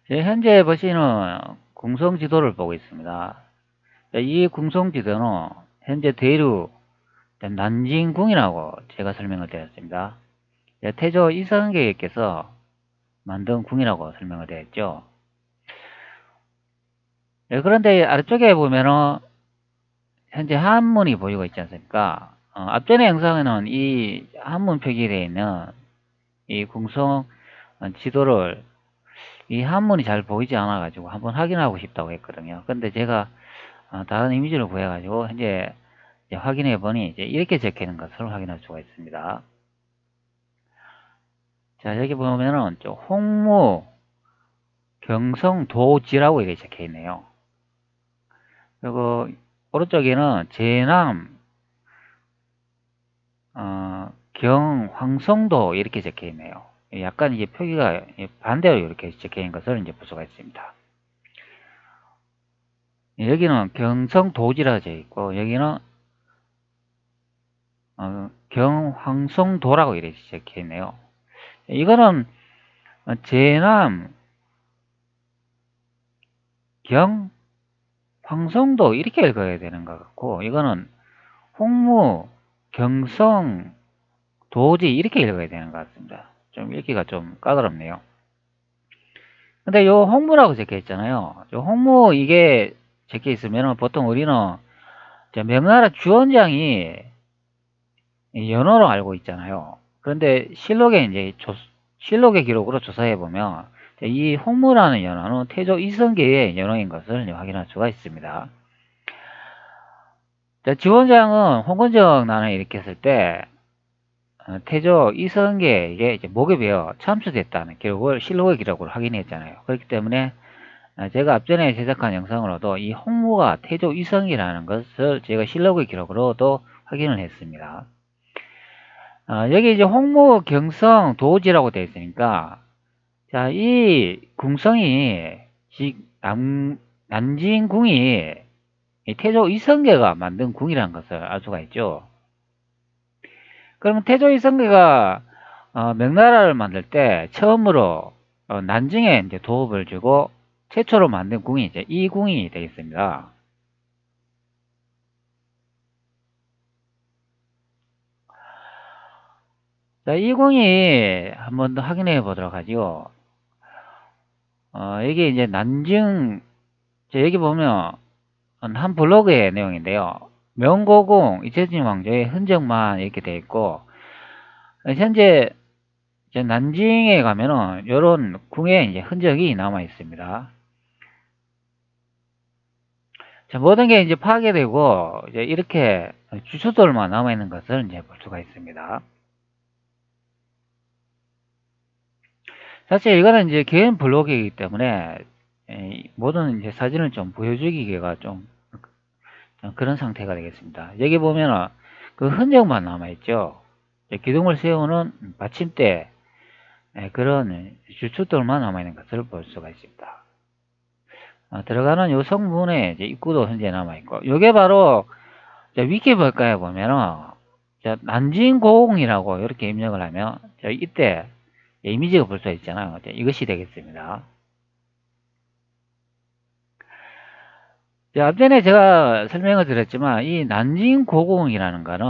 현재 보시는 궁성 지도를 보고 있습니다. 이 궁성 지도는 현재 대륙 난징궁이라고 제가 설명을 드렸습니다. 태조 이성계께서 만든 궁이라고 설명을 드렸죠. 그런데 아래쪽에 보면은 현재 한문이 보이고 있지 않습니까? 앞전의 영상에는 이 한문 표기되어 있는 이 궁성 지도를 이 한문이 잘 보이지 않아 가지고 한번 확인하고 싶다고 했거든요. 근데 제가 다른 이미지를 구해 가지고 현재 확인해 보니 이제 이렇게 적혀 있는 것을 확인할 수가 있습니다. 자, 여기 보면은 홍무 경성도지라고 이렇게 적혀 있네요. 그리고 오른쪽에는 제남 경황성도 이렇게 적혀 있네요. 약간 이제 표기가 반대로 이렇게 적혀 있는 것을 이제 볼 수가 있습니다. 여기는 경성도지라고 적혀 있고 여기는 경황성도라고 이렇게 적혀 있네요. 이거는 제남 경황성도 이렇게 읽어야 되는 것 같고 이거는 홍무 경성 도지 이렇게 읽어야 되는 것 같습니다. 좀 읽기가 좀 까다롭네요. 근데 요 홍무라고 적혀 있잖아요. 요 홍무 이게 적혀 있으면 보통 우리는 명나라 주원장이 연호로 알고 있잖아요. 그런데 실록에 이제 실록의 기록으로 조사해 보면 이 홍무라는 연호는 태조 이성계의 연호인 것을 확인할 수가 있습니다. 지원장은 홍건적 난을 일으켰을 때 태조 이성계에게 이제 목에 베어 참수됐다는 기록을 실록의 기록으로 확인했잖아요. 그렇기 때문에 제가 앞전에 제작한 영상으로도 이 홍무가 태조 이성이라는 것을 제가 실록의 기록으로도 확인을 했습니다. 여기 이제 홍무 경성 도지라고 되어 있으니까 자, 이 궁성이 난징궁이 태조 이성계가 만든 궁이라는 것을 알 수가 있죠. 그러면 태조 이성계가 명나라를 만들 때 처음으로 난징에 이제 도읍을 주고 최초로 만든 궁이 이제 이 궁이 되겠습니다. 자, 이 궁이 한번 더 확인해 보도록 하죠. 이게 이제 난징, 여기 보면 한 블로그의 내용인데요. 명고궁 이세진 왕조의 흔적만 이렇게 되어 있고 현재 난징에 가면은 이런 궁의 이제 흔적이 남아 있습니다. 자, 모든 게 이제 파괴되고 이제 이렇게 주소들만 남아 있는 것을 이제 볼 수가 있습니다. 사실 이거는 이제 개인 블로그이기 때문에 모든 이제 사진을 좀 보여주기가 좀 그런 상태가 되겠습니다. 여기 보면은 그 흔적만 남아 있죠. 기둥을 세우는 받침대 그런 주축들만 남아 있는 것을 볼 수가 있습니다. 들어가는 요 성문에 이제 입구도 현재 남아 있고 요게 바로 위키백과에 보면은 난징고궁이라고 이렇게 입력을 하면 이때 이미지가 볼 수 있잖아요. 이것이 되겠습니다. 앞전에 제가 설명을 드렸지만 이 난징고궁이라는 거는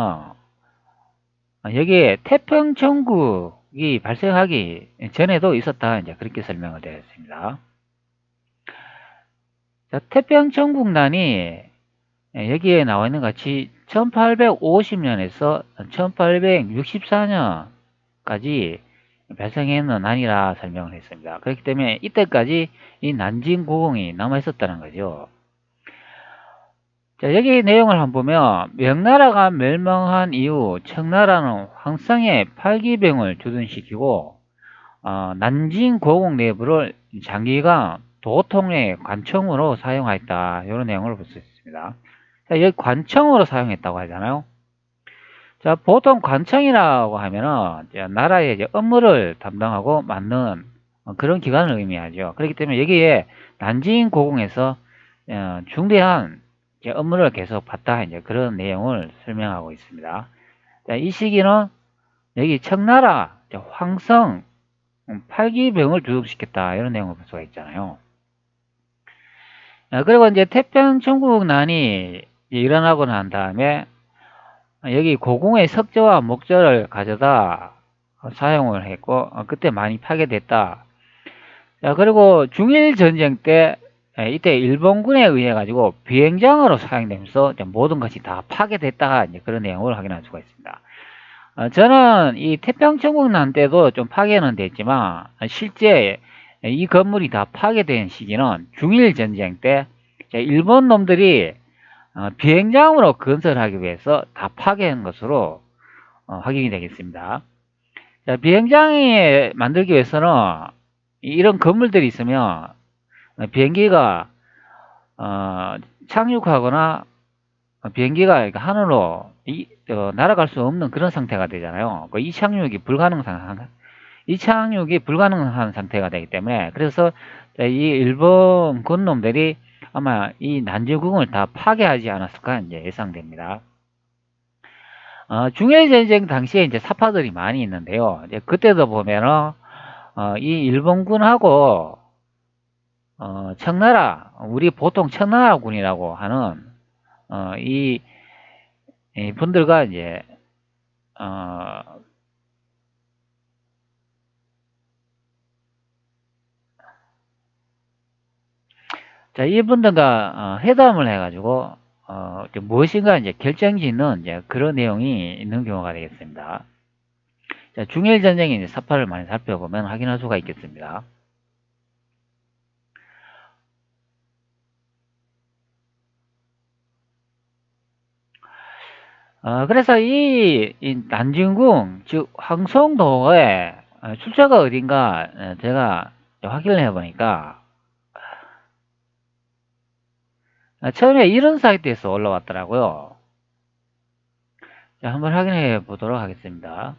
여기에 태평천국이 발생하기 전에도 있었다 이제 그렇게 설명을 드렸습니다. 자, 태평천국난이 여기에 나와 있는 같이 1850년에서 1864년까지 발생했는 난이라 설명을 했습니다. 그렇기 때문에 이때까지 이 난징고궁이 남아 있었다는 거죠. 자, 여기 내용을 한번 보면 명나라가 멸망한 이후 청나라는 황성에 팔기병을 주둔시키고 난징고궁 내부를 장기간 도통의 관청으로 사용하였다. 이런 내용을 볼 수 있습니다. 자, 여기 관청으로 사용했다고 하잖아요. 자, 보통 관청이라고 하면은 나라의 이제 업무를 담당하고 맡는 그런 기관을 의미하죠. 그렇기 때문에 여기에 난징고궁에서 중대한 업무를 계속 봤다 이제 그런 내용을 설명하고 있습니다. 자, 이 시기는 여기 청나라 황성 팔기병을 주둔시켰다 이런 내용을 볼 수가 있잖아요. 그리고 이제 태평천국난이 일어나고 난 다음에 여기 고궁의 석조와 목조를 가져다 사용을 했고 그때 많이 파괴됐다. 자, 그리고 중일전쟁 때 이때 일본군에 의해 가지고 비행장으로 사용되면서 모든 것이 다 파괴됐다 이제 그런 내용을 확인할 수가 있습니다. 저는 이 태평천국난 때도 좀 파괴는 됐지만 실제 이 건물이 다 파괴된 시기는 중일전쟁 때 일본 놈들이 비행장으로 건설하기 위해서 다 파괴한 것으로 확인이 되겠습니다. 자, 비행장에 만들기 위해서는 이런 건물들이 있으면 비행기가 착륙하거나 비행기가 하늘로 날아갈 수 없는 그런 상태가 되잖아요. 이착륙이 불가능한 상태가 되기 때문에 그래서 이 일본 군놈들이 아마 이 난징궁을 다 파괴하지 않았을까 이제 예상됩니다. 중일전쟁 당시에 이제 사파들이 많이 있는데요. 이제 그때도 보면은 이 일본군하고 청나라, 우리 보통 청나라군이라고 하는 이 분들과 이제 자, 이분들과 회담을 해가지고 무엇인가 이제 결정짓는 이제 그런 내용이 있는 경우가 되겠습니다. 자, 중일 전쟁의 이제 사파를 많이 살펴보면 확인할 수가 있겠습니다. 그래서 이 난징궁, 즉 황송도의 출처가 어딘가 제가 확인을 해보니까 처음에 이런 사이트에서 올라왔더라고요. 자, 한번 확인해 보도록 하겠습니다.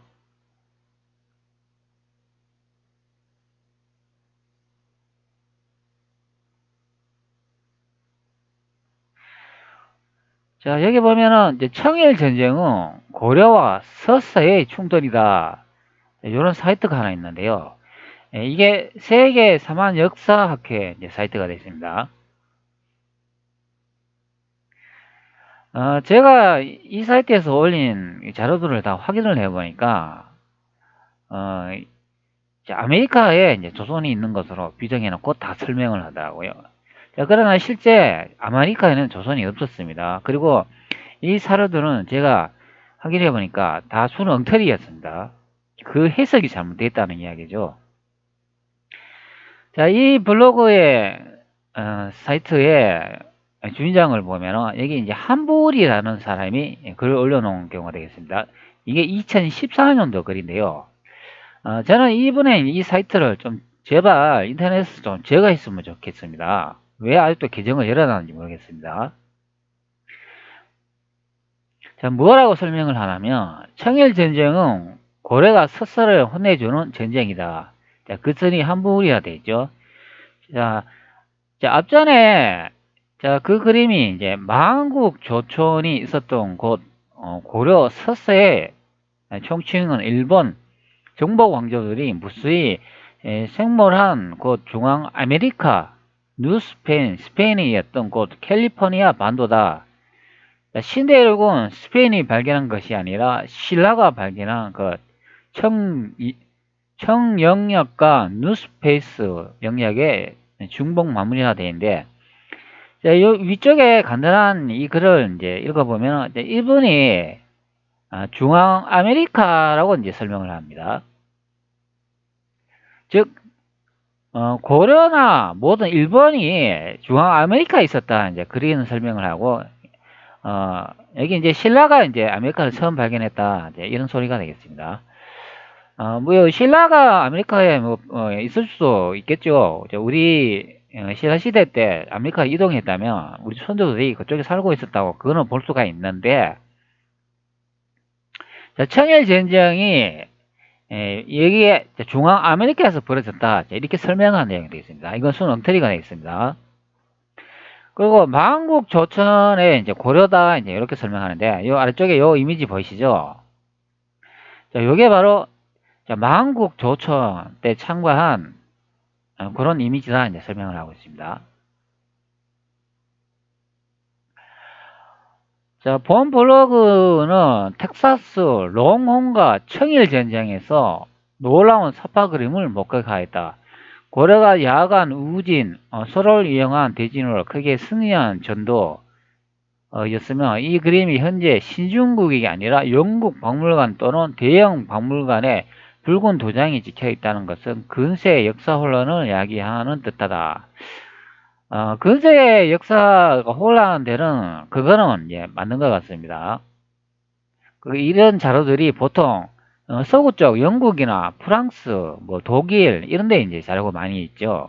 자, 여기 보면은 이제 청일 전쟁은 고려와 서서의 충돌이다. 이런 사이트가 하나 있는데요. 이게 세계 사만 역사학회 사이트가 되어 있습니다. 제가 이 사이트에서 올린 자료들을 다 확인을 해보니까 아메리카에 이제 조선이 있는 것으로 규정해 놓고 다 설명을 하더라고요. 자, 그러나 실제 아메리카에는 조선이 없었습니다. 그리고 이 사료들은 제가 확인해 보니까 다 순엉터리였습니다. 그 해석이 잘못됐다는 이야기죠. 자, 이 블로그의 사이트에 주인장을 보면은 여기 이제 한불이라는 사람이 글을 올려놓은 경우가 되겠습니다. 이게 2014년도 글인데요. 저는 이분의 이 사이트를 좀 제발 인터넷에서 좀 제거했으면 좋겠습니다. 왜 아직도 계정을 열어놨는지 모르겠습니다. 자, 뭐라고 설명을 하냐면 청일전쟁은 고려가 서서를 혼내주는 전쟁이다. 자, 그 선이 한불이라 되어 있죠. 자, 앞전에 그 그림이 이제 망국 조촌이 있었던 곳 고려 서서의 총칭은 일본 정복 왕조들이 무수히 생몰한 곳 중앙 아메리카 스페인이었던 곳 캘리포니아 반도다. 신대륙은 스페인이 발견한 것이 아니라 신라가 발견한 것 청영역과 뉴스페이스 영역의 중복 마무리가 되는데 요 위쪽에 간단한 이 글을 이제 읽어보면 이분이 중앙 아메리카라고 이제 설명을 합니다. 즉 고려나 모든 일본이 중앙 아메리카에 있었다 이제 그런 설명을 하고 여기 이제 신라가 이제 아메리카를 처음 발견했다 이제 이런 소리가 되겠습니다. 뭐 신라가 아메리카에 뭐 있을 수도 있겠죠. 우리 신라 시대 때 아메리카 이동했다면 우리 선조들이 그쪽에 살고 있었다고 그거는 볼 수가 있는데 자, 청일 전쟁이 여기에 중앙 아메리카에서 벌어졌다 이렇게 설명한 내용이 되겠습니다. 이건 순엉터리가 되겠습니다. 그리고 만국 조천에 이제 고려다 이제 이렇게 설명하는데 이 아래쪽에 요 이미지 보이시죠? 자, 요게 바로 자, 만국 조천 때 참가한 그런 이미지다 이제 설명을 하고 있습니다. 자, 본 블로그는 텍사스 롱홈과 청일 전쟁에서 놀라운 사파 그림을 목격하였다. 고래가 야간 우진, 소를 이용한 대진으로 크게 승리한 전도 였으며 이 그림이 현재 신중국이 아니라 영국 박물관 또는 대형 박물관에 붉은 도장이 찍혀 있다는 것은 근세의 역사 혼란을 야기하는 듯하다. 근세의 역사가 혼란한 데는 그거는 맞는 것 같습니다. 이런 자료들이 보통 서구 쪽 영국이나 프랑스, 뭐 독일 이런 데 이제 자료가 많이 있죠.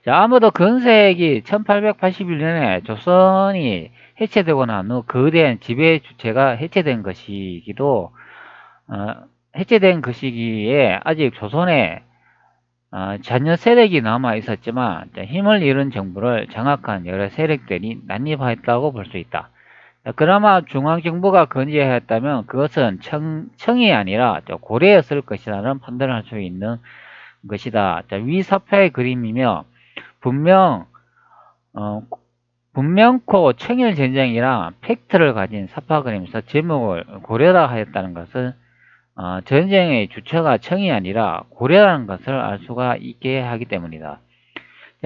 자, 아무도 근세기 1881년에 조선이 해체되고 난 후 거대한 지배 주체가 해체된 그 시기에 아직 조선에 잔여 세력이 남아 있었지만 힘을 잃은 정부를 장악한 여러 세력들이 난입하였다고 볼 수 있다. 그나마 중앙정부가 건재하였다면 그것은 청이 아니라 고려였을 것이라는 판단을 할 수 있는 것이다. 위 사파의 그림이며 분명코 청일전쟁이라 팩트를 가진 사파 그림에서 제목을 고려라 하였다는 것은 전쟁의 주체가 청이 아니라 고려라는 것을 알 수가 있게 하기 때문이다.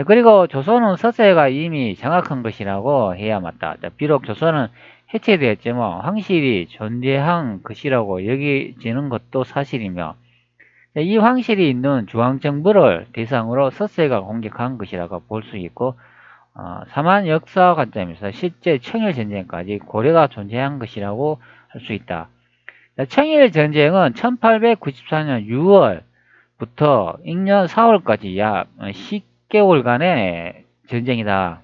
그리고 조선은 서세가 이미 장악한 것이라고 해야 맞다. 비록 조선은 해체되었지만 황실이 존재한 것이라고 여기지는 것도 사실이며 이 황실이 있는 중앙정부를 대상으로 서세가 공격한 것이라고 볼 수 있고 사만 역사 관점에서 실제 청일전쟁까지 고려가 존재한 것이라고 할 수 있다. 청일전쟁은 1894년 6월부터 인년 4월까지 약 10개월간의 전쟁이다.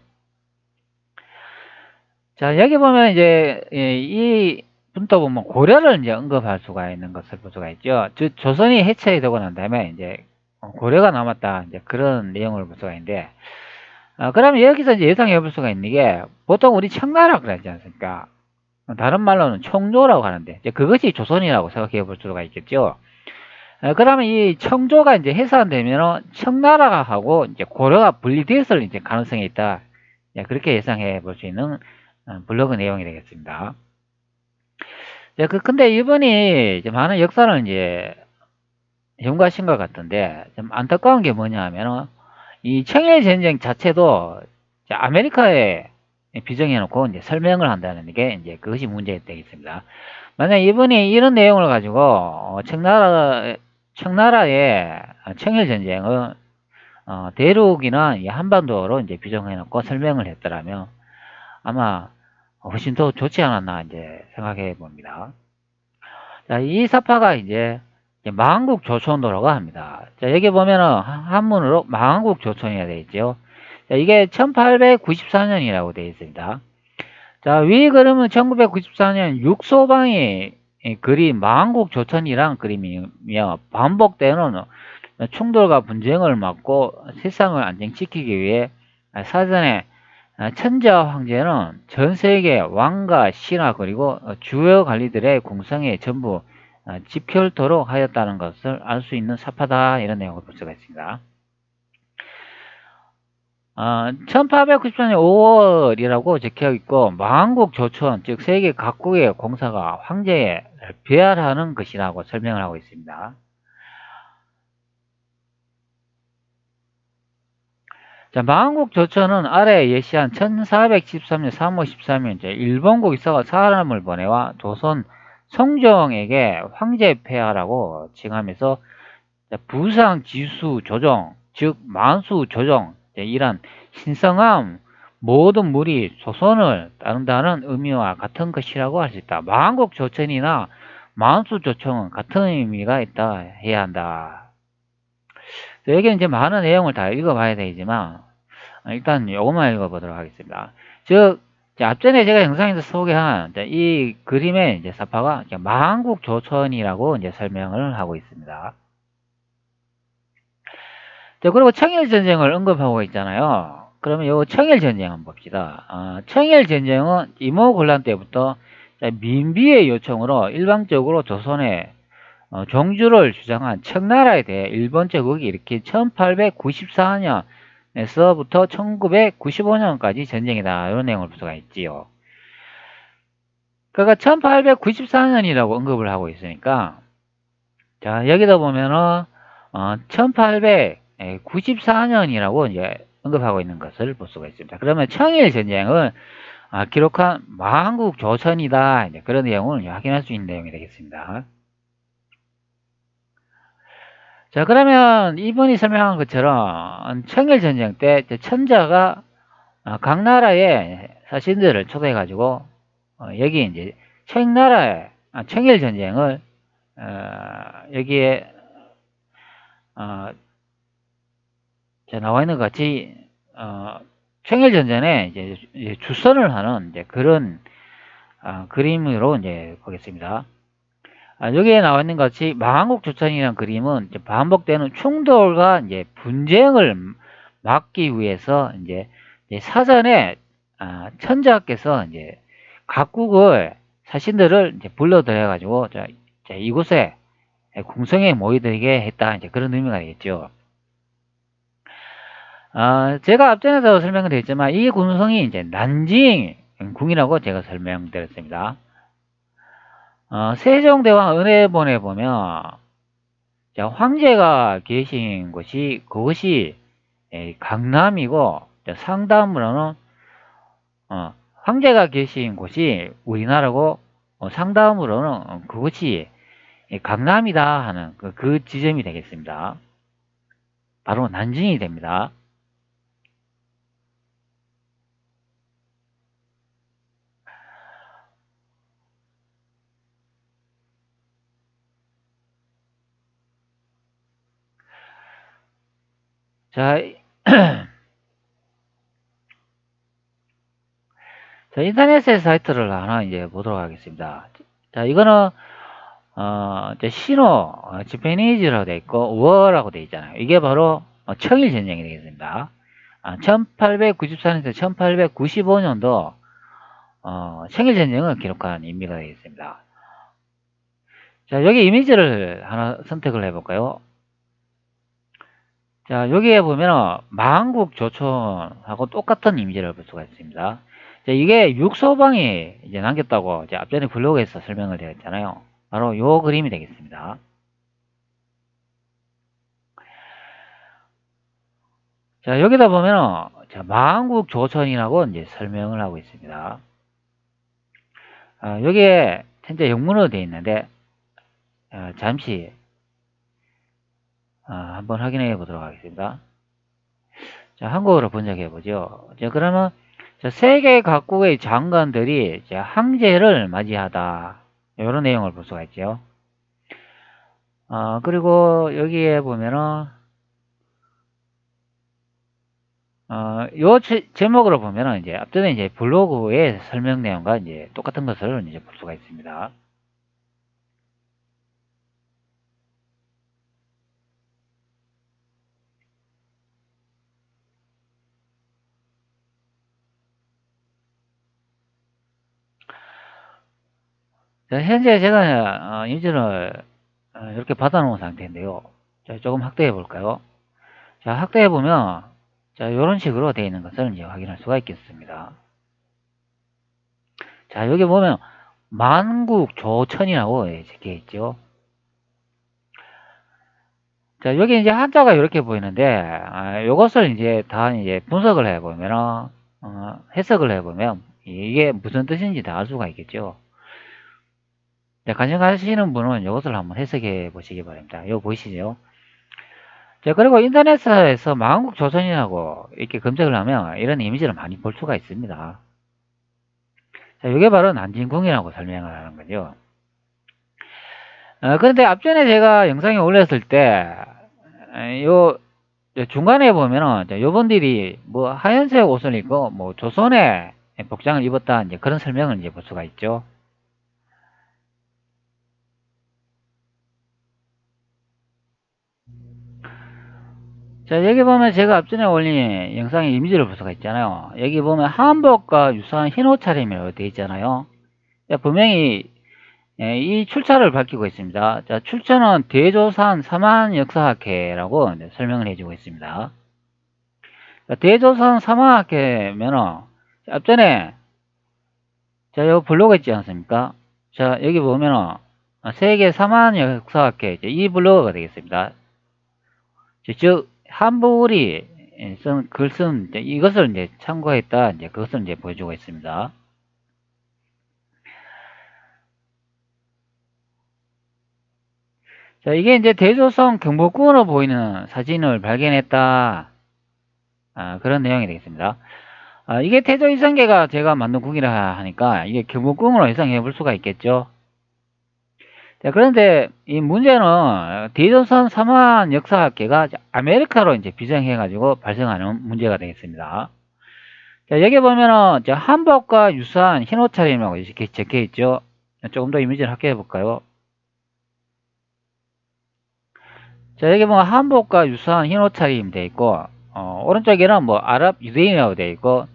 자, 여기 보면 이제 이 분도 보면 고려를 이제 언급할 수가 있는 것을 볼 수가 있죠. 즉 조선이 해체되고 난 다음에 이제 고려가 남았다 이제 그런 내용을 볼 수가 있는데, 그러면 여기서 이제 예상해 볼 수가 있는 게 보통 우리 청나라 그러지 않습니까? 다른 말로는 청조라고 하는데 이제 그것이 조선이라고 생각해 볼 수가 있겠죠. 그러면 이 청조가 이제 해산되면 청나라가 하고 이제 고려가 분리됐을 이제 가능성이 있다. 그렇게 예상해 볼 수 있는 블로그 내용이 되겠습니다. 근데 이분이 이제 많은 역사를 이제 연구하신 것 같은데 좀 안타까운 게 뭐냐 하면은 이 청일전쟁 자체도 아메리카에 비정해놓고 이제 설명을 한다는 게 이제 그것이 문제가 되겠습니다. 만약 이분이 이런 내용을 가지고 청나라의 청일전쟁을 대륙이나 한반도로 이제 비정해놓고 설명을 했더라면 아마 훨씬 더 좋지 않았나 이제 생각해 봅니다. 자, 이 사파가 이제 만국조천도라고 합니다. 자, 여기 보면은 한문으로 만국조천이라 되어 있죠. 자, 이게 1894년이라고 되어 있습니다. 자, 위 그림은 1994년 육소방이 그린 만국조천이란 그림이며 반복되는 충돌과 분쟁을 막고 세상을 안정시키기 위해 사전에 천자 황제는 전 세계 왕과 신하 그리고 주요 관리들의 궁성에 전부 집결토록 하였다는 것을 알 수 있는 사파다 이런 내용을 볼 수가 있습니다. 1894년 5월이라고 적혀 있고 만국조천 즉 세계 각국의 공사가 황제에 배알하는 것이라고 설명을 하고 있습니다. 자, 만국조천은 아래 예시한 1413년 3월 13일 일본국 이사가 사람을 보내와 조선 성종에게 황제 폐하라고 칭하면서 부상 지수 조정 즉 만수 조정 이란 신성함 모든 물이 조선을 따른다는 의미와 같은 것이라고 할 수 있다. 만국조천이나 만수조천은 같은 의미가 있다 해야 한다. 여기는 이제 많은 내용을 다 읽어봐야 되지만 일단 요것만 읽어보도록 하겠습니다. 즉 앞전에 제가 영상에서 소개한 이 그림의 이제 사파가 만국조천이라고 이제 설명을 하고 있습니다. 자, 그리고 청일전쟁을 언급하고 있잖아요. 그러면 요 청일전쟁 한번 봅시다. 청일전쟁은 임오곤란 때부터 민비의 요청으로 일방적으로 조선에 종주를 주장한 청나라에 대해 일본 제국이 이렇게 1894년에서부터 1995년까지 전쟁이다. 이런 내용을 볼 수가 있지요. 그러니까 1894년이라고 언급을 하고 있으니까, 자, 여기다 보면은, 1894년이라고 이제 언급하고 있는 것을 볼 수가 있습니다. 그러면 청일 전쟁을 기록한 만국 조선이다. 이제 그런 내용을 확인할 수 있는 내용이 되겠습니다. 자, 그러면 이번이 설명한 것처럼 청일 전쟁 때 천자가 각 나라의 사신들을 초대해가지고 여기 이제 청나라의 청일 전쟁을 여기에 나와 있는 것 같이 청일 전쟁에 이제 주선을 하는 이제 그런 그림으로 이제 보겠습니다. 여기에 나와 있는 것 같이 만국조천이라는 그림은 이제 반복되는 충돌과 이제 분쟁을 막기 위해서 이제 사전에 천자께서 이제 각국의 사신들을 이제 불러들여 가지고 이곳에 궁성에 모이게 했다. 이제 그런 의미가 되겠죠. 제가 앞전에도 설명을 드렸지만 이 궁성이 이제 난징 궁이라고 제가 설명드렸습니다. 세종대왕 은혜본에 보면 황제가 계신 곳이 그것이 강남이고 상담으로는 황제가 계신 곳이 우리나라고 상담으로는 그것이 강남이다 하는 그 지점이 되겠습니다. 바로 난징이 됩니다. 자, 자, 인터넷의 사이트를 하나 이제 보도록 하겠습니다. 자, 이거는 이제 신호, 지페니즈라고 되어 있고 워라고 되어 있잖아요. 이게 바로 청일 전쟁이 되겠습니다. 1894년에서 1895년도 청일 전쟁을 기록한 인미가 되겠습니다. 자, 여기 이미지를 하나 선택을 해볼까요? 자, 여기에 보면 만국조천하고 똑같은 이미지를 볼 수가 있습니다. 자, 이게 육소방이 이제 남겼다고 이제 앞전에 블로그에서 설명을 드렸잖아요. 바로 요 그림이 되겠습니다. 자, 여기다 보면 만국조천이라고 이제 설명을 하고 있습니다. 여기에 현재 영문으로 되어 있는데 잠시 한번 확인해 보도록 하겠습니다. 자, 한국어로 번역해 보죠. 자, 그러면 세계 각국의 장관들이 항제를 맞이하다. 이런 내용을 볼 수가 있죠. 그리고 여기에 보면은 요 제목으로 보면은 이제 앞전에 이제 블로그의 설명 내용과 이제 똑같은 것을 이제 볼 수가 있습니다. 자, 현재 제가 이미지를 이렇게 받아놓은 상태인데요. 자, 조금 확대해 볼까요? 자, 확대해 보면 자, 이런 식으로 되어 있는 것을 이제 확인할 수가 있겠습니다. 자, 여기 보면 만국조천이라고 적혀 있죠. 자, 여기 이제 한자가 이렇게 보이는데, 이것을 이제 다 이제 분석을 해보면, 해석을 해보면, 이게 무슨 뜻인지 다 알 수가 있겠죠. 자, 관심 가시는 분은 이것을 한번 해석해 보시기 바랍니다. 이거 보이시죠? 자, 그리고 인터넷에서 만국조선이라고 이렇게 검색을 하면 이런 이미지를 많이 볼 수가 있습니다. 자, 이게 바로 난징궁이라고 설명을 하는 거죠. 그런데 앞전에 제가 영상에 올렸을 때, 요 중간에 보면은 요분들이 뭐 하얀색 옷을 입고 뭐 조선의 복장을 입었다 이제 그런 설명을 이제 볼 수가 있죠. 자, 여기 보면 제가 앞전에 올린 영상의 이미지를 볼 수가 있잖아요. 여기 보면 한복과 유사한 흰 옷차림이라고 되어 있잖아요. 분명히 예, 이 출처를 밝히고 있습니다. 자, 출처는 대조선 사만역사학회라고 이제 설명을 해주고 있습니다. 자, 대조선 사만학회면은 앞전에 자, 요 블로그 있지 않습니까? 자, 여기 보면은 세계 사만역사학회 이 블로그가 되겠습니다. 즉 한불이 글쓴 이것을 이제 참고했다 이제 그것을 이제 보여주고 있습니다. 자, 이게 이제 대조선 경복궁으로 보이는 사진을 발견했다. 그런 내용이 되겠습니다. 이게 태조 이성계가 제가 만든 궁이라 하니까 이게 경복궁으로 해석해 볼 수가 있겠죠. 자, 그런데 이 문제는 대조선 삼한 역사학계가 아메리카로 이제 비정해가지고 발생하는 문제가 되겠습니다. 자, 여기 보면은 한복과 유사한 흰 옷차림이라고 이렇게 적혀 있죠. 조금 더 이미지를 확대해 볼까요? 자, 여기 보면 한복과 유사한 흰 옷차림 되어 있고, 오른쪽에는 뭐 아랍 유대인이라고 되어 있고,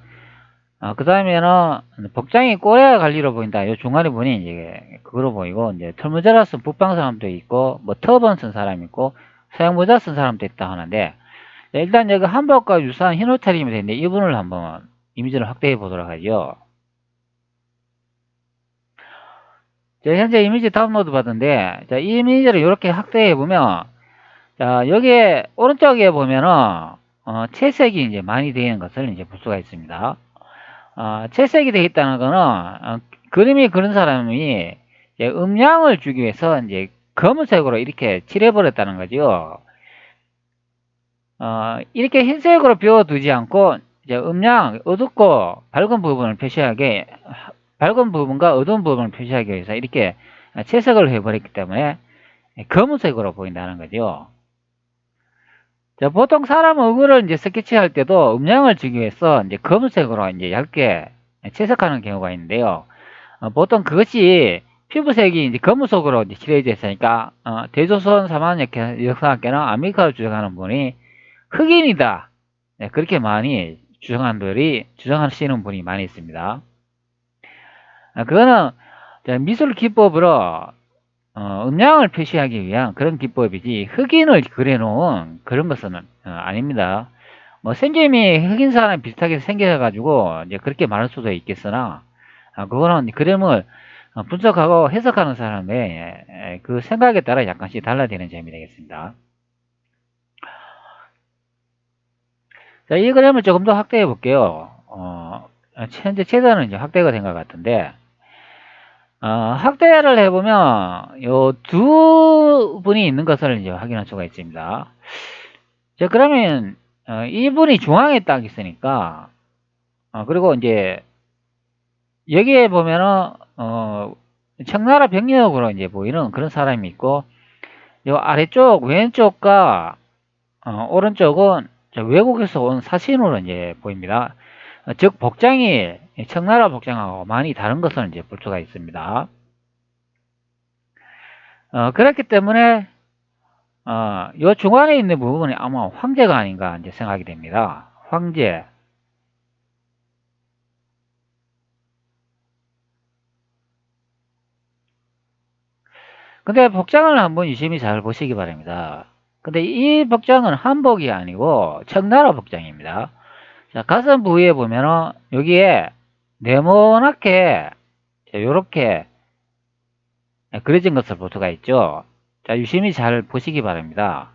그 다음에는 복장이 꼬레아 갈리로 보인다. 요 중간에 보니 이제 그거로 보이고, 이제 털모자라 쓴 북방 사람도 있고, 뭐 터번 쓴 사람 있고, 서양 모자 쓴 사람도 있다 하는데, 일단 여기 한복과 유사한 흰 옷차림이 되는데, 이분을 한번 이미지를 확대해 보도록 하죠. 자, 현재 이미지 다운로드 받은데, 자, 이 이미지를 이렇게 확대해 보면, 자, 여기에 오른쪽에 보면은 채색이 이제 많이 되어 있는 것을 이제 볼 수가 있습니다. 채색이 되어 있다는 거는 그림이 그린 사람이 이제 음양을 주기 위해서 이제 검은색으로 이렇게 칠해버렸다는 거죠. 이렇게 흰색으로 비워두지 않고 이제 음양 어둡고 밝은 부분을 표시하게 밝은 부분과 어두운 부분을 표시하기 위해서 이렇게 채색을 해버렸기 때문에 검은색으로 보인다는 거죠. 자, 보통 사람 얼굴을 이제 스케치할 때도 음영을 주기 위해서 이제 검은색으로 이제 얇게 채색하는 경우가 있는데요. 보통 그것이 피부색이 이제 검은색으로 이제 칠해져 있으니까, 대조선 사만 역사학계는 아메리카를 주장하는 분이 흑인이다. 네, 그렇게 많이 주장하시는 분이 많이 있습니다. 그거는 미술 기법으로 음양을 표시하기 위한 그런 기법이지 흑인을 그려놓은 그런 것은 아닙니다. 뭐 생김이 흑인 사람 비슷하게 생겨가지고 이제 그렇게 말할 수도 있겠으나 그거는 그림을 분석하고 해석하는 사람의 그 생각에 따라 약간씩 달라지는 점이 되겠습니다. 자, 이 그림을 조금 더 확대해 볼게요. 현재 최대는 이제 확대가 된 것 같은데 확대를 해보면 요 두 분이 있는 것을 이제 확인할 수가 있습니다. 자, 그러면 이분이 중앙에 딱 있으니까 그리고 이제 여기에 보면은 청나라 병력으로 이제 보이는 그런 사람이 있고 요 아래쪽 왼쪽과 오른쪽은 외국에서 온 사신으로 이제 보입니다. 즉 복장이 청나라 복장하고 많이 다른 것을 이제 볼 수가 있습니다. 그렇기 때문에 요 중간에 있는 부분이 아마 황제가 아닌가 이제 생각이 됩니다. 황제. 근데 복장을 한번 유심히 잘 보시기 바랍니다. 근데 이 복장은 한복이 아니고 청나라 복장입니다. 자, 가슴 부위에 보면은 여기에 네모나게 이렇게 그려진 것을 볼 수가 있죠. 자, 유심히 잘 보시기 바랍니다.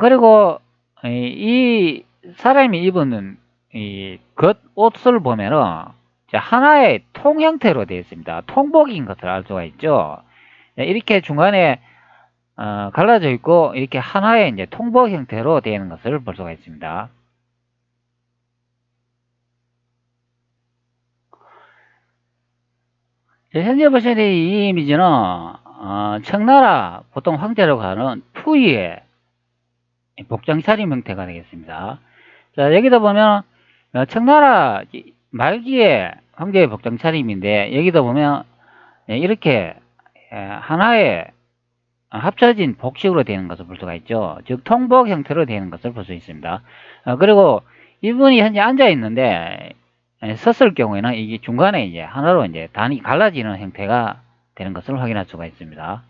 그리고 이 사람이 입은 이 겉옷을 보면은 하나의 통 형태로 되어 있습니다. 통복인 것을 알 수가 있죠. 이렇게 중간에 갈라져 있고 이렇게 하나의 이제 통복 형태로 되어 있는 것을 볼 수가 있습니다. 현재 보시는 이 이미지는 청나라 보통 황제라고 하는 푸이의 복장 차림 형태가 되겠습니다. 자, 여기다 보면 청나라 말기의 황제의 복장 차림인데 여기다 보면 이렇게 하나의 합쳐진 복식으로 되는 것을 볼 수가 있죠. 즉 통복 형태로 되는 것을 볼 수 있습니다. 그리고 이분이 현재 앉아 있는데 썼을 경우에는 이게 중간에 이제 하나로 이제 단이 갈라지는 형태가 되는 것을 확인할 수가 있습니다.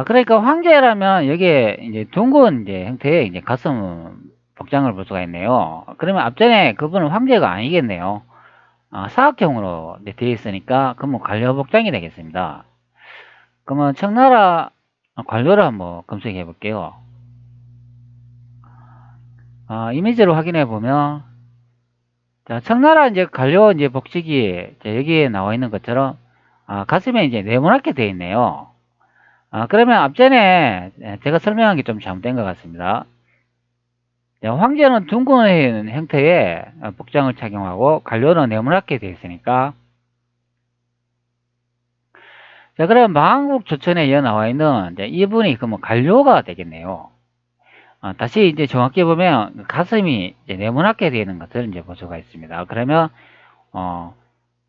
그러니까 황제라면 여기에 이제 둥근 이제 형태의 이제 가슴 복장을 볼 수가 있네요. 그러면 앞전에 그분은 황제가 아니겠네요. 사각형으로 이제 되어 있으니까 그러면 관료 복장이 되겠습니다. 그러면 청나라 관료를 한번 검색해 볼게요. 이미지로 확인해 보면, 자, 청나라 이제 관료 이제 복직이 여기에 나와 있는 것처럼 가슴에 이제 네모나게 되어 있네요. 그러면 앞전에 제가 설명한 게 좀 잘못된 것 같습니다. 황제는 둥근 형태의 복장을 착용하고 관료는 네모나게 되어 있으니까, 자, 그럼 망국 조천에 이어 나와 있는 이제 이분이 그러면 관료가 되겠네요. 다시 이제 정확히 보면 가슴이 이제 네모나게 되어 있는 것을 이제 볼 수가 있습니다. 그러면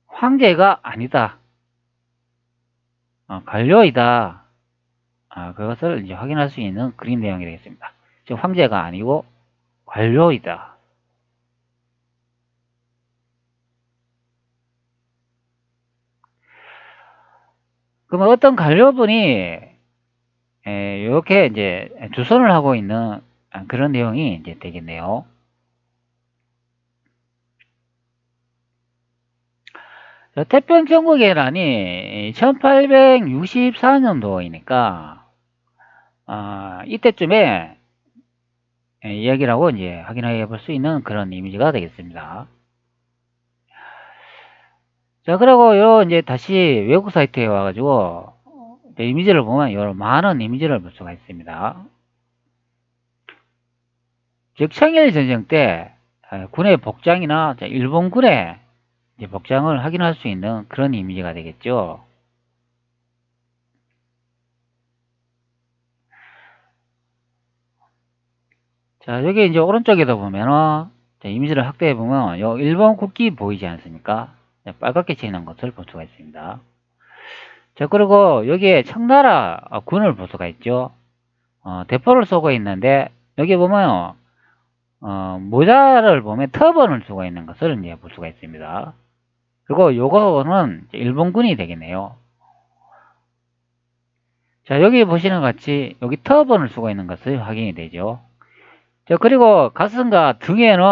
황제가 아니다, 관료이다. 그것을 이제 확인할 수 있는 그림 내용이 되겠습니다. 즉 황제가 아니고 관료이다. 그러면 어떤 관료분이 이렇게 이제 주선을 하고 있는 그런 내용이 이제 되겠네요. 태평천국의란이 1864년도이니까 이때쯤에 이야기라고 이제 확인해 볼 수 있는 그런 이미지가 되겠습니다. 자, 그리고 요 이제 다시 외국 사이트에 와가지고 이미지를 보면 여러 많은 이미지를 볼 수가 있습니다. 즉 청일 전쟁 때 군의 복장이나 일본군의 복장을 확인할 수 있는 그런 이미지가 되겠죠. 자, 여기 이제 오른쪽에도 보면은 이미지를 확대해 보면 요 일본 국기 보이지 않습니까? 빨갛게 쳐 있는 것을 볼 수가 있습니다. 자, 그리고 여기에 청나라 군을 볼 수가 있죠. 대포를 쏘고 있는데 여기 보면 모자를 보면 터번을 쓰고 있는 것을 이제 볼 수가 있습니다. 그리고 요거는 일본군이 되겠네요. 자, 여기 보시는 것 같이 여기 터번을 쓰고 있는 것을 확인이 되죠. 자, 그리고 가슴과 등에는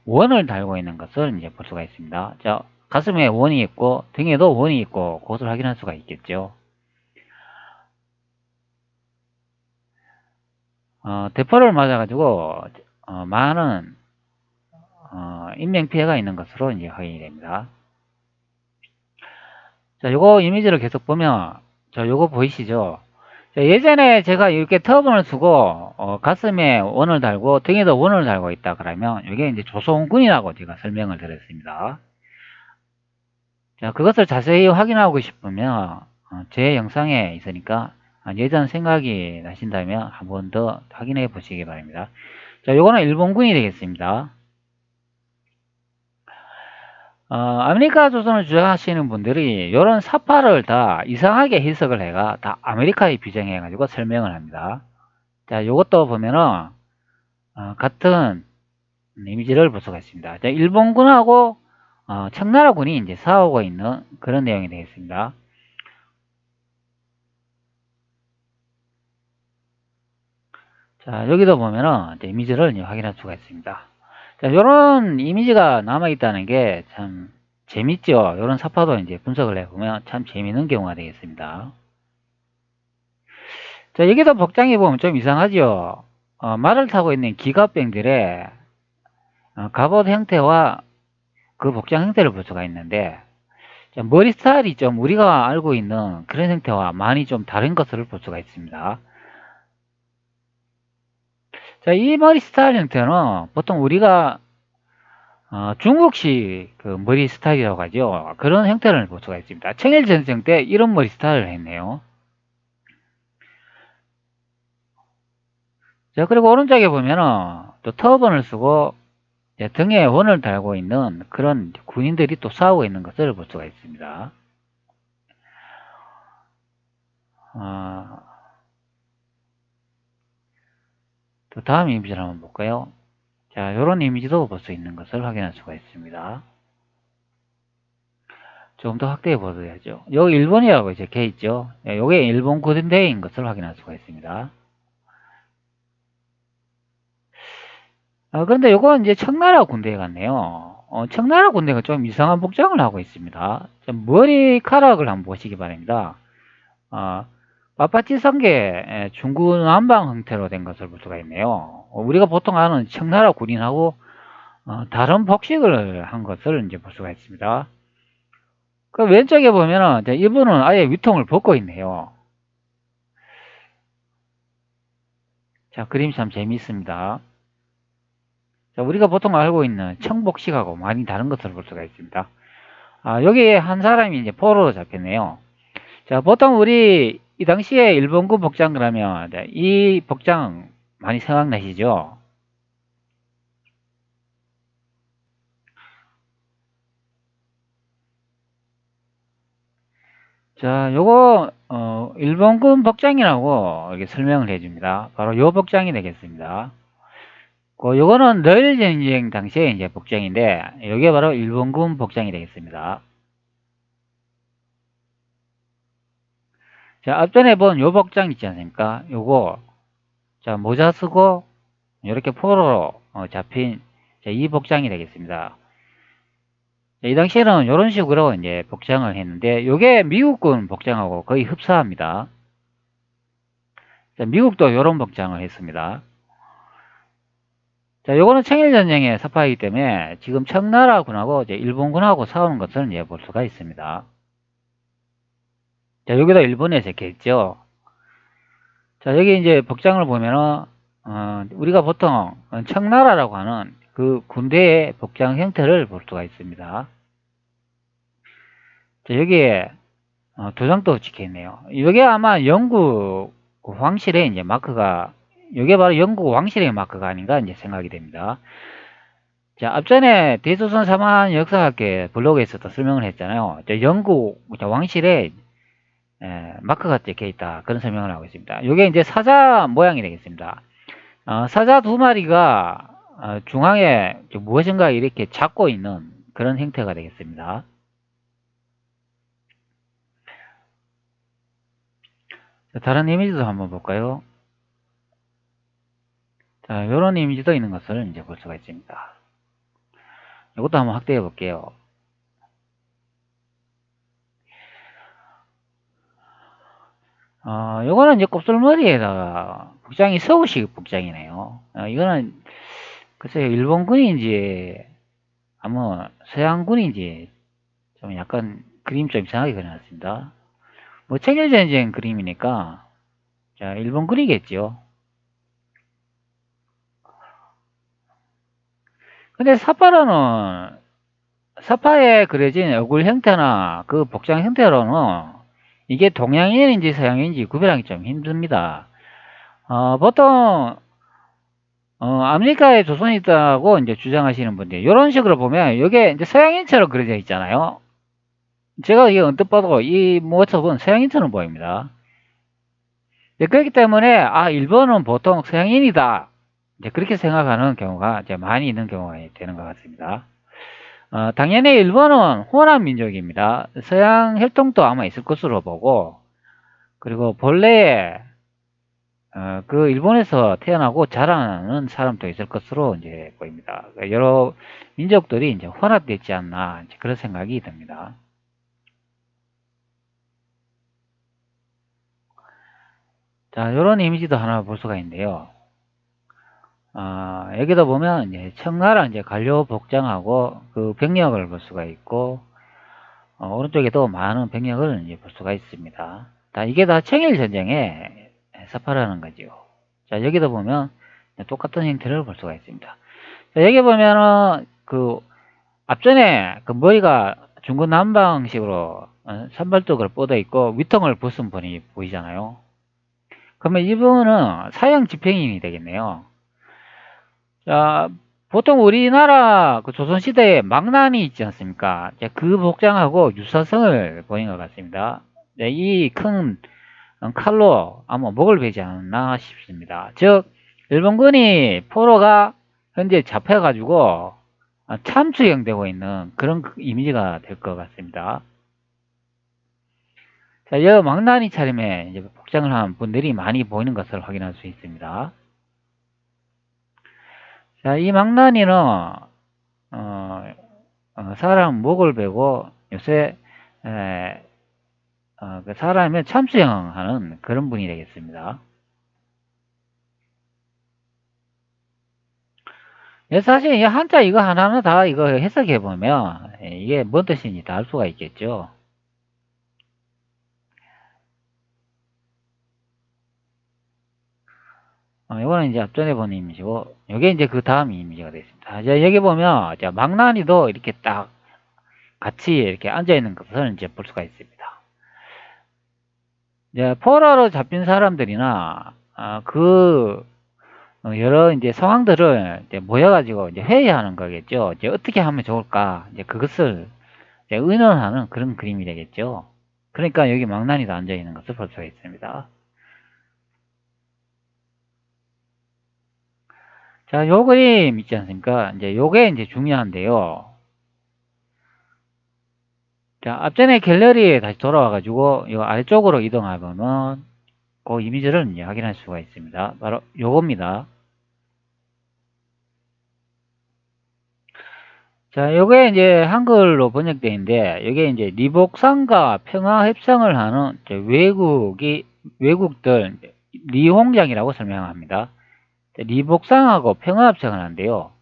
원을 달고 있는 것을 이제 볼 수가 있습니다. 자, 가슴에 원이 있고 등에도 원이 있고 그것을 확인할 수가 있겠죠. 대포를 맞아가지고 많은 인명피해가 있는 것으로 이제 확인이 됩니다. 자, 요거 이미지를 계속 보면 자, 요거 보이시죠? 자, 예전에 제가 이렇게 터번을 쓰고 가슴에 원을 달고 등에도 원을 달고 있다 그러면 이게 이제 조선군이라고 제가 설명을 드렸습니다. 자, 그것을 자세히 확인하고 싶으면 제 영상에 있으니까 예전 생각이 나신다면 한 번 더 확인해 보시기 바랍니다. 자, 요거는 일본군이 되겠습니다. 아메리카 조선을 주장하시는 분들이 이런 사파를 다 이상하게 해석을 해가 다 아메리카에 비정해 가지고 설명을 합니다. 자, 요것도 보면은 같은 이미지를 볼 수가 있습니다. 자, 일본군하고 청나라군이 이제 싸우고 있는 그런 내용이 되겠습니다. 자, 여기도 보면은 이제 이미지를 이제 확인할 수가 있습니다. 자, 이런 이미지가 남아있다는 게 참 재밌죠. 이런 사파도 이제 분석을 해보면 참 재밌는 경우가 되겠습니다. 자, 여기도 복장해 보면 좀 이상하죠. 말을 타고 있는 기갑병들의 갑옷 형태와 그 복장 형태를 볼 수가 있는데, 자, 머리 스타일이 좀 우리가 알고 있는 그런 형태와 많이 좀 다른 것을 볼 수가 있습니다. 자, 이 머리 스타일 형태는 보통 우리가 중국식 그 머리 스타일이라고 하죠. 그런 형태를 볼 수가 있습니다. 청일전쟁 때 이런 머리 스타일을 했네요. 자, 그리고 오른쪽에 보면은 또 터번을 쓰고 등에 원을 달고 있는 그런 군인들이 또 싸우고 있는 것을 볼 수가 있습니다. 또 다음 이미지를 한번 볼까요? 자, 요런 이미지도 볼 수 있는 것을 확인할 수가 있습니다. 좀 더 확대해 보셔야죠. 여기 일본이라고 적혀 있죠. 요게 일본 군대인 것을 확인할 수가 있습니다. 그런데 요건 이제 청나라 군대 같네요. 청나라 군대가 좀 이상한 복장을 하고 있습니다. 머리카락을 한번 보시기 바랍니다. 어, 마파치 성계 중구난방 형태로 된 것을 볼 수가 있네요. 우리가 보통 아는 청나라 군인하고 다른 복식을 한 것을 이제 볼 수가 있습니다. 그 왼쪽에 보면은 이분은 아예 위통을 벗고 있네요. 자, 그림 참 재미있습니다. 자, 우리가 보통 알고 있는 청복식하고 많이 다른 것을 볼 수가 있습니다. 여기에 한 사람이 이제 포로로 잡혔네요. 자, 보통 우리 이 당시에 일본군 복장 그러면 이 복장 많이 생각나시죠? 자, 요거 일본군 복장이라고 이렇게 설명을 해줍니다. 바로 요 복장이 되겠습니다. 요거는 러일 전쟁 당시에 이제 복장인데 요게 바로 일본군 복장이 되겠습니다. 자, 앞전에 본 요 복장 있지 않습니까? 요거 자, 모자 쓰고 이렇게 포로로 잡힌 이 복장이 되겠습니다. 자, 이 당시에는 이런 식으로 이제 복장을 했는데 요게 미국군 복장하고 거의 흡사합니다. 자, 미국도 이런 복장을 했습니다. 자, 요거는 청일전쟁의 사파이기 때문에 지금 청나라군하고 이제 일본군하고 싸우는 것을 이제 볼 수가 있습니다. 자, 여기다 일본에 적혀있죠. 자, 여기 이제 복장을 보면은, 우리가 보통 청나라라고 하는 그 군대의 복장 형태를 볼 수가 있습니다. 자, 여기에 도장도 찍혀있네요. 이게 아마 영국 왕실의 이제 마크가, 이게 바로 영국 왕실의 마크가 아닌가 이제 생각이 됩니다. 자, 앞전에 대조선 사만 역사학계 블로그에서도 설명을 했잖아요. 영국 왕실의 마크가 찍혀 있다. 그런 설명을 하고 있습니다. 이게 이제 사자 모양이 되겠습니다. 사자 두 마리가 중앙에 무엇인가 이렇게 잡고 있는 그런 형태가 되겠습니다. 자, 다른 이미지도 한번 볼까요? 자, 이런 이미지도 있는 것을 이제 볼 수가 있습니다. 이것도 한번 확대해 볼게요. 요거는 이제 곱슬머리에다가 복장이 서구식 복장이네요. 이거는 글쎄요, 일본군인지 아마 서양군인지 좀 약간 그림 좀 이상하게 그려놨습니다. 뭐 청일전쟁 그림이니까 자, 일본군이겠죠. 근데 사파에 그려진 얼굴 형태나 그 복장 형태로는 이게 동양인인지 서양인인지 구별하기 좀 힘듭니다. 보통 아메리카에 조선이 있다고 이제 주장하시는 분들 이런 식으로 보면 이게 이제 서양인처럼 그려져 있잖아요. 제가 이게 언뜻 봐도 이 모습은 서양인처럼 보입니다. 그렇기 때문에 일본은 보통 서양인이다 이제 그렇게 생각하는 경우가 이제 많이 있는 경우가 되는 것 같습니다. 당연히 일본은 호남 민족입니다. 서양 혈통도 아마 있을 것으로 보고, 그리고 본래에 그 일본에서 태어나고 자라는 사람도 있을 것으로 이제 보입니다. 그러니까 여러 민족들이 이제 혼합되지 않나 이제 그런 생각이 듭니다. 자, 이런 이미지도 하나 볼 수가 있는데요. 여기도 보면 이제 청나라 이제 관료 복장하고 그 병력을 볼 수가 있고, 오른쪽에도 많은 병력을 이제 볼 수가 있습니다. 이게 다 청일전쟁의 사파라는 거죠. 자, 여기도 보면 똑같은 형태를 볼 수가 있습니다. 자, 여기 보면은 그 앞전에 그 머리가 중구난방식으로 산발적으로 뻗어 있고 위통을 벗은 분이 보이잖아요. 그러면 이분은 사형 집행인이 되겠네요. 자, 보통 우리나라 그 조선시대에 망난이 있지 않습니까? 그 복장하고 유사성을 보인 것 같습니다. 이 큰 칼로 아마 목을 베지 않았나 싶습니다. 즉, 일본군이 포로가 현재 잡혀가지고 참수형되고 있는 그런 이미지가 될 것 같습니다. 자, 이 망나니 차림에 이제 복장을 한 분들이 많이 보이는 것을 확인할 수 있습니다. 자, 이 망나니는 사람 목을 베고 요새 그 사람의 참수형하는 그런 분이 되겠습니다. 사실 이 한자 이거 하나하나 다 이거 해석해 보면 이게 뭔 뜻인지 다 알 수가 있겠죠. 이거는 이제 앞전에 본 이미지고, 이게 이제 그 다음 이미지가 되겠습니다. 자, 여기 보면, 자, 망나니도 이렇게 딱 같이 이렇게 앉아 있는 것을 이제 볼 수가 있습니다. 이제 포로로 잡힌 사람들이나, 여러 이제 상황들을 이제 모여가지고 이제 회의하는 거겠죠. 이제 어떻게 하면 좋을까? 이제 그것을 이제 의논하는 그런 그림이 되겠죠. 그러니까 여기 망나니도 앉아 있는 것을 볼 수가 있습니다. 자, 요 그림 있지 않습니까? 이제 요게 이제 중요한데요. 자, 앞전에 갤러리에 다시 돌아와가지고, 이 아래쪽으로 이동하면, 그 이미지를 이제 확인할 수가 있습니다. 바로 요겁니다. 자, 요게 이제 한글로 번역되어 있는데, 요게 이제 리복상과 평화협상을 하는 외국들, 리홍장이라고 설명합니다. 리복상하고 평화협상을 하는데요.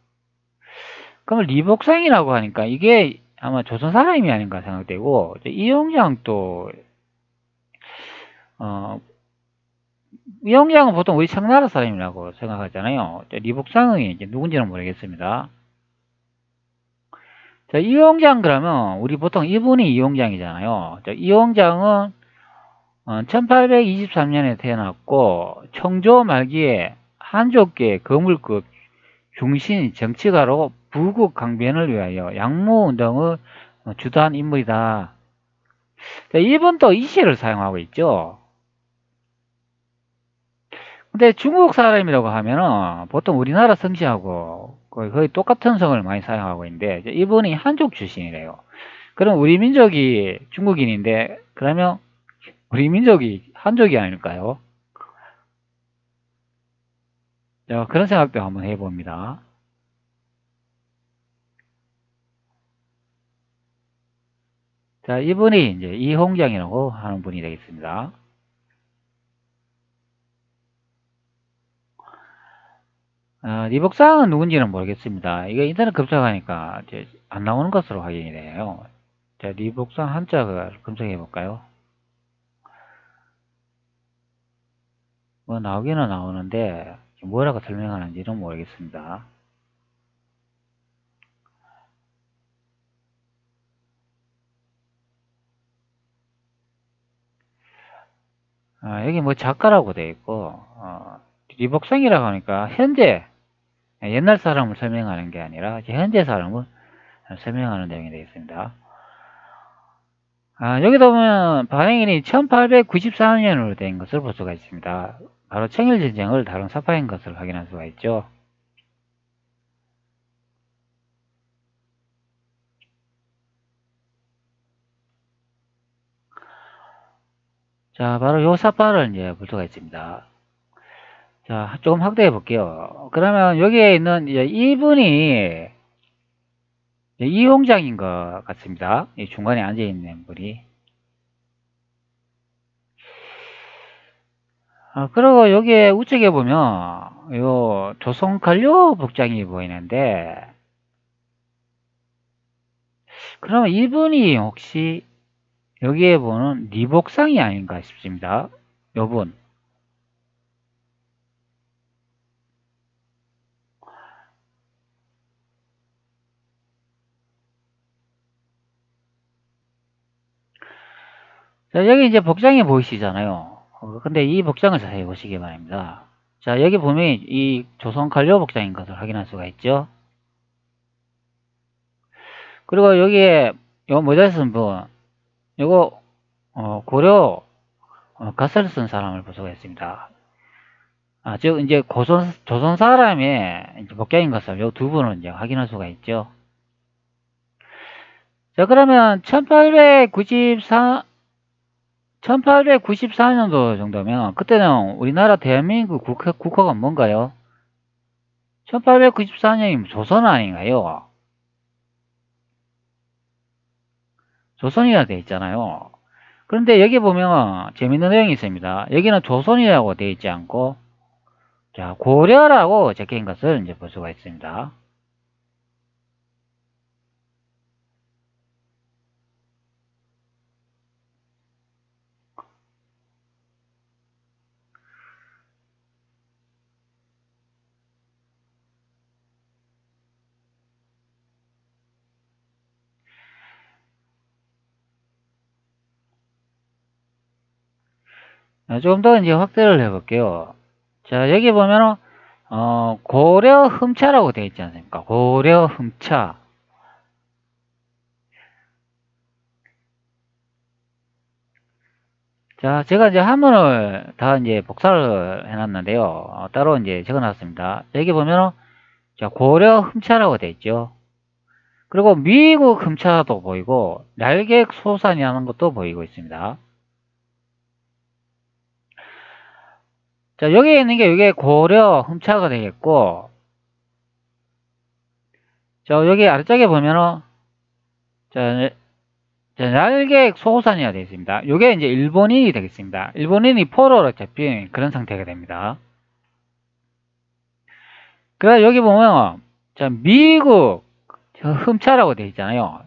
그러면 리복상이라고 하니까 이게 아마 조선 사람이 아닌가 생각되고, 이홍장도, 이홍장은 보통 우리 청나라 사람이라고 생각하잖아요. 리복상이 이제 누군지는 모르겠습니다. 자, 이홍장 그러면 우리 보통 이분이 이홍장이잖아요. 자, 이홍장은 1823년에 태어났고 청조 말기에 한족계 거물급 중신 정치가로 부국 강변을 위하여 양무운동을 주도한 인물이다. 자, 이분도 이 시를 사용하고 있죠. 근데 중국 사람이라고 하면은 보통 우리나라 성씨하고 거의 똑같은 성을 많이 사용하고 있는데 이분이 한족 출신이래요. 그럼 우리 민족이 중국인인데 그러면 우리 민족이 한족이 아닐까요? 자, 그런 생각도 한번 해봅니다. 자, 이분이 이제 이홍장이라고 하는 분이 되겠습니다. 리복상은 누군지는 모르겠습니다. 이거 인터넷 검색하니까 이제 안 나오는 것으로 확인이 돼요. 자, 리복상 한자를 검색해 볼까요? 뭐 나오기는 나오는데 뭐라고 설명하는지는 모르겠습니다. 여기 뭐 작가라고 되어 있고 리복상이라고 하니까 현재 옛날 사람을 설명하는 게 아니라 현재 사람을 설명하는 내용이 되겠습니다. 여기도 보면 발행인이 1894년으로 된 것을 볼 수가 있습니다. 바로 청일전쟁을 다룬 사파인 것을 확인할 수가 있죠. 자, 바로 요 사파를 이제 볼 수가 있습니다. 자, 조금 확대해 볼게요. 그러면 여기에 있는 이분이 이홍장인 것 같습니다. 이 중간에 앉아 있는 분이. 그리고 여기에 우측에 보면 요 조선 관료 복장이 보이는데 그러면 이분이 혹시 여기에 보는 리복상이 아닌가 싶습니다. 요분. 자, 여기 이제 복장이 보이시잖아요. 근데 이 복장을 자세히 보시기 바랍니다. 자, 여기 보면 이 조선 관료 복장인 것을 확인할 수가 있죠. 그리고 여기에 요 모자 쓴 분, 요거, 고려, 갓을 쓴 사람을 볼 수가 있습니다. 즉, 이제 조선 사람의 이제 복장인 것을 요 두 분은 이제 확인할 수가 있죠. 자, 그러면 1894년도 정도면, 그때는 우리나라 대한민국 국호가 뭔가요? 1894년이면 조선 아닌가요? 조선이라 되어 있잖아요. 그런데 여기 보면 재밌는 내용이 있습니다. 여기는 조선이라고 되어 있지 않고, 자, 고려라고 적힌 것을 이제 볼 수가 있습니다. 조금 더 이제 확대를 해볼게요. 자, 여기 보면은, 고려 흠차라고 되어 있지 않습니까? 고려 흠차. 자, 제가 이제 한문을 다 이제 복사를 해놨는데요. 따로 이제 적어놨습니다. 여기 보면은, 자, 고려 흠차라고 되어 있죠. 그리고 미국 흠차도 보이고, 날객 소산이라는 것도 보이고 있습니다. 자, 여기에 있는 게 이게 고려 흠차가 되겠고, 자, 여기 아래쪽에 보면은, 자, 날객 소호산이가 되어 있습니다. 이게 이제 일본인이 되겠습니다. 일본인이 포로로 잡힌 그런 상태가 됩니다. 그래서 여기 보면, 자, 미국 흠차라고 되어 있잖아요.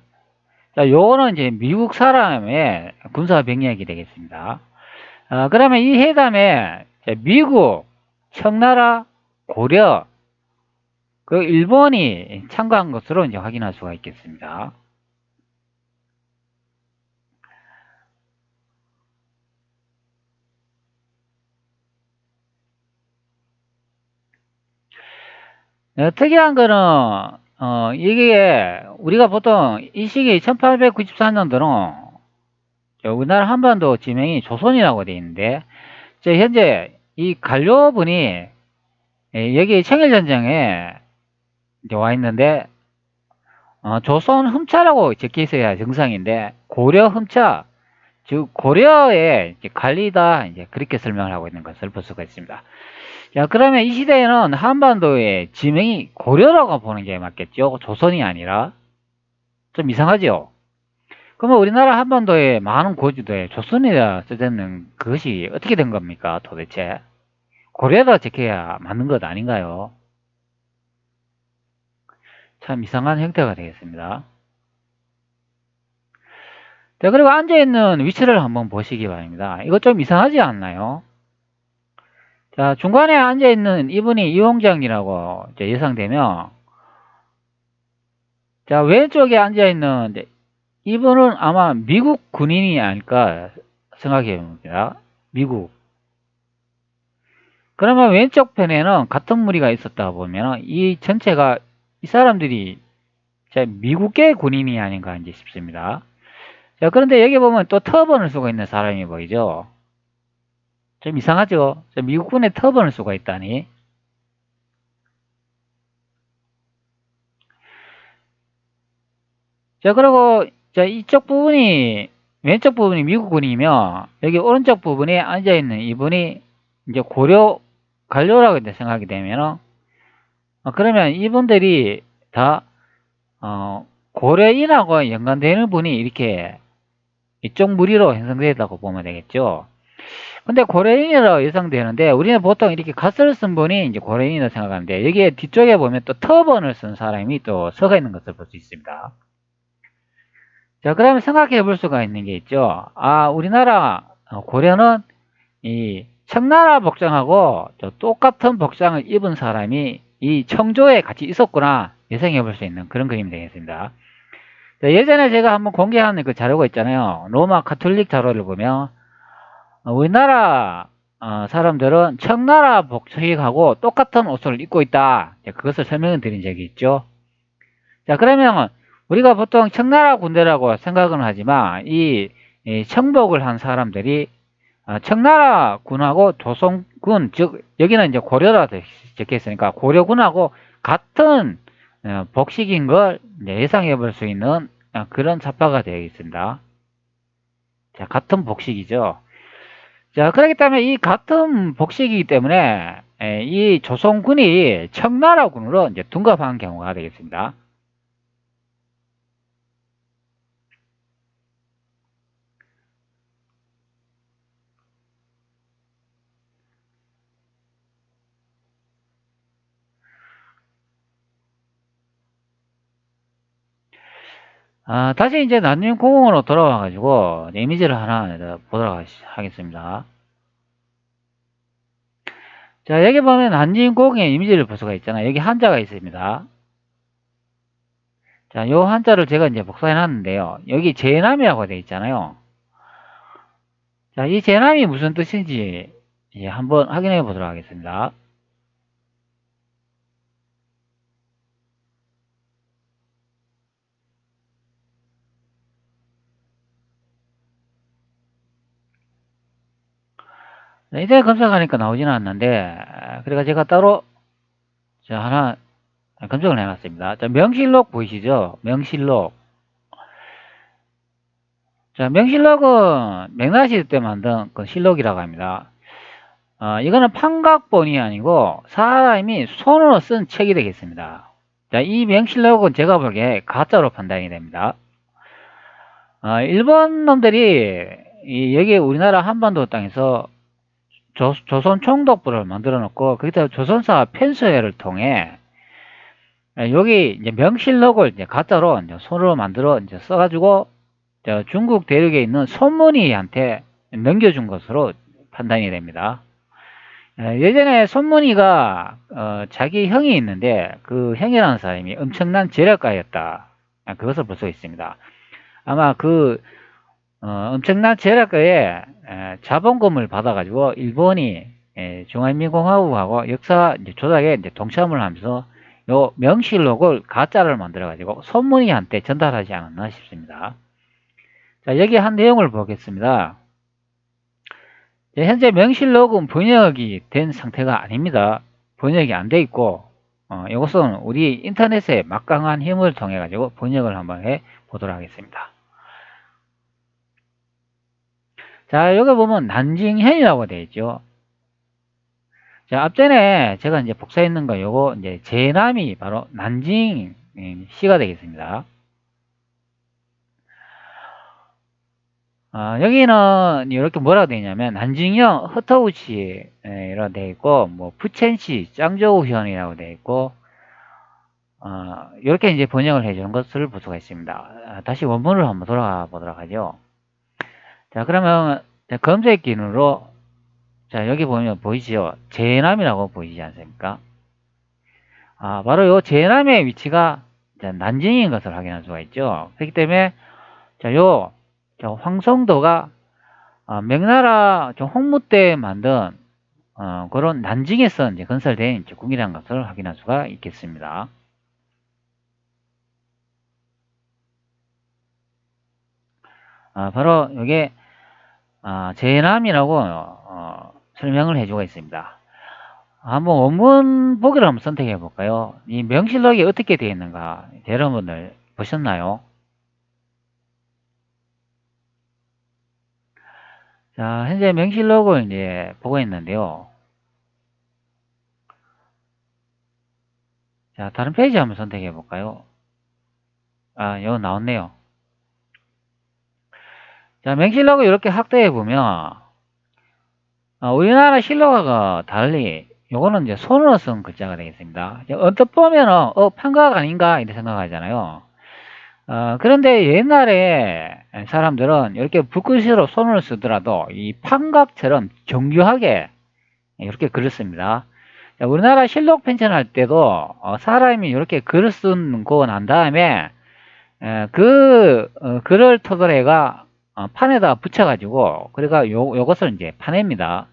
자, 요거는 이제 미국 사람의 군사 병력이 되겠습니다. 그러면 이 회담에 미국, 청나라, 고려, 그 일본이 참가한 것으로 이제 확인할 수가 있겠습니다. 특이한 거는, 이게 우리가 보통 이 시기 1894년도는 우리나라 한반도 지명이 조선이라고 되어 있는데, 현재 이 관료분이 여기 청일전쟁에 이제 와 있는데, 조선 흠차라고 적혀 있어야 정상인데, 고려 흠차, 즉 고려의 관리다, 이제 그렇게 설명을 하고 있는 것을 볼 수가 있습니다. 자, 그러면 이 시대에는 한반도의 지명이 고려라고 보는 게 맞겠죠? 조선이 아니라. 좀 이상하죠? 그러면 우리나라 한반도의 많은 고지도에 조선이라 써있는 그것이 어떻게 된 겁니까, 도대체? 고려라 적혀야 맞는 것 아닌가요? 참 이상한 형태가 되겠습니다. 자, 그리고 앉아있는 위치를 한번 보시기 바랍니다. 이거 좀 이상하지 않나요? 자, 중간에 앉아있는 이분이 이홍장이라고 예상되면, 자, 왼쪽에 앉아있는 이분은 아마 미국 군인이 아닐까 생각해 봅니다. 미국. 그러면 왼쪽 편에는 같은 무리가 있었다 보면 이 전체가 이 사람들이 미국계 군인이 아닌가 이제 싶습니다. 자, 그런데 여기 보면 또 터번을 쓰고 있는 사람이 보이죠? 좀 이상하죠? 미국군에 터번을 쓰고 있다니. 자, 그리고 이쪽 부분이 왼쪽 부분이 미국군이며 여기 오른쪽 부분에 앉아 있는 이분이 이제 고려 관료라고 이제 생각이 되면 그러면 이분들이 다 고려인하고 연관되는 분이 이렇게 이쪽 무리로 형성되었다고 보면 되겠죠. 근데 고려인이라고 예상되는데 우리는 보통 이렇게 갓을 쓴 분이 이제 고려인이라고 생각하는데 여기에 뒤쪽에 보면 또 터번을 쓴 사람이 또 서가 있는 것을 볼 수 있습니다. 자, 그러면 생각해 볼 수가 있는 게 있죠. 우리나라 고려는 이 청나라 복장하고 똑같은 복장을 입은 사람이 이 청조에 같이 있었구나 예상해 볼 수 있는 그런 그림이 되겠습니다. 자, 예전에 제가 한번 공개한 그 자료가 있잖아요. 로마 가톨릭 자료를 보면 우리나라 사람들은 청나라 복식하고 똑같은 옷을 입고 있다. 그것을 설명을 드린 적이 있죠. 자, 그러면 우리가 보통 청나라 군대라고 생각은 하지만 이 청복을 한 사람들이 청나라 군하고 군, 즉 여기는 이제 고려라 적혀 있으니까 고려군하고 같은 복식인 걸 예상해 볼 수 있는 그런 잡화가 되어 있습니다. 자, 같은 복식이죠. 자, 그렇기 때문에 이 같은 복식이기 때문에 이 조선군이 청나라군으로 이제 둔갑한 경우가 되겠습니다. 다시 이제 난징공원으로 돌아와가지고 이미지를 하나 보도록 하겠습니다. 자, 여기 보면 난징공의 이미지를 볼 수가 있잖아요. 여기 한자가 있습니다. 자, 요 한자를 제가 이제 복사해 놨는데요. 여기 제남이라고 되어 있잖아요. 자, 이 제남이 무슨 뜻인지 한번 확인해 보도록 하겠습니다. 인터넷 검색하니까 나오지는 않는데, 그래가 제가 따로 하나 검색을 해놨습니다. 자, 명실록 보이시죠? 명실록. 자, 명실록은 명나시 때 만든 그 실록이라고 합니다. 이거는 판각본이 아니고 사람이 손으로 쓴 책이 되겠습니다. 자, 이 명실록은 제가 보기에 가짜로 판단이 됩니다. 일본 놈들이 여기 우리나라 한반도 땅에서 조선 총독부를 만들어 놓고 거기다 조선사 편서회를 통해 여기 이제 명실록을 이제 가짜로 이제 손으로 만들어 이제 써가지고 중국 대륙에 있는 손문희한테 넘겨준 것으로 판단이 됩니다. 예전에 손문희가 자기 형이 있는데 그 형이라는 사람이 엄청난 재력가였다. 그것을 볼 수 있습니다. 아마 그 엄청난 재력가의 자본금을 받아가지고 일본이 중화인민공화국하고 역사 조작에 이제 동참을 하면서 요 명실록을 가짜를 만들어가지고 손문희한테 전달하지 않았나 싶습니다. 자, 여기 한 내용을 보겠습니다. 현재 명실록은 번역이 된 상태가 아닙니다. 번역이 안 돼 있고 이것은 우리 인터넷의 막강한 힘을 통해 가지고 번역을 한번 해 보도록 하겠습니다. 자, 여기 보면 난징현이라고 되어 있죠. 자, 앞전에 제가 이제 복사했는 거 요거 이제 제남이 바로 난징 시가 되겠습니다. 여기는 이렇게 뭐라고 되어 있냐면 난징형 허터우치라고 되어 있고 뭐 부첸시 짱저우현이라고 되어 있고 이렇게 이제 번역을 해주는 것을 볼 수가 있습니다. 다시 원문을 한번 돌아가 보도록 하죠. 자, 그러면 검색 기능으로 자, 여기 보면 보이시죠? 제남이라고 보이지 않습니까? 바로 요 제남의 위치가 난징인 것을 확인할 수가 있죠. 그렇기 때문에 자, 황성도가 명나라 홍무 때 만든 그런 난징에서 이제 건설된 궁이라는 것을 확인할 수가 있겠습니다. 바로 이게 제남이라고 설명을 해주고 있습니다. 한번 원문 보기를 한번 선택해 볼까요? 이 명실록이 어떻게 되어 있는가 여러분들 보셨나요? 자, 현재 명실록을 이제 보고 있는데요. 자, 다른 페이지 한번 선택해 볼까요? 여기 나왔네요. 자, 명실록을 이렇게 확대해 보면 우리나라 실록하고 달리 요거는 이제 손으로 쓴 글자가 되겠습니다. 언뜻 보면은 판각 아닌가 이렇게 생각하잖아요. 그런데 옛날에 사람들은 이렇게 붓글씨로 손으로 쓰더라도 이 판각처럼 정교하게 이렇게 글을 씁니다. 우리나라 실록 편찬할 때도 사람이 이렇게 글을 쓰고 난 다음에 그 글을 토대로가 판에다 붙여가지고 그러니까 요것을 이제 파냅니다.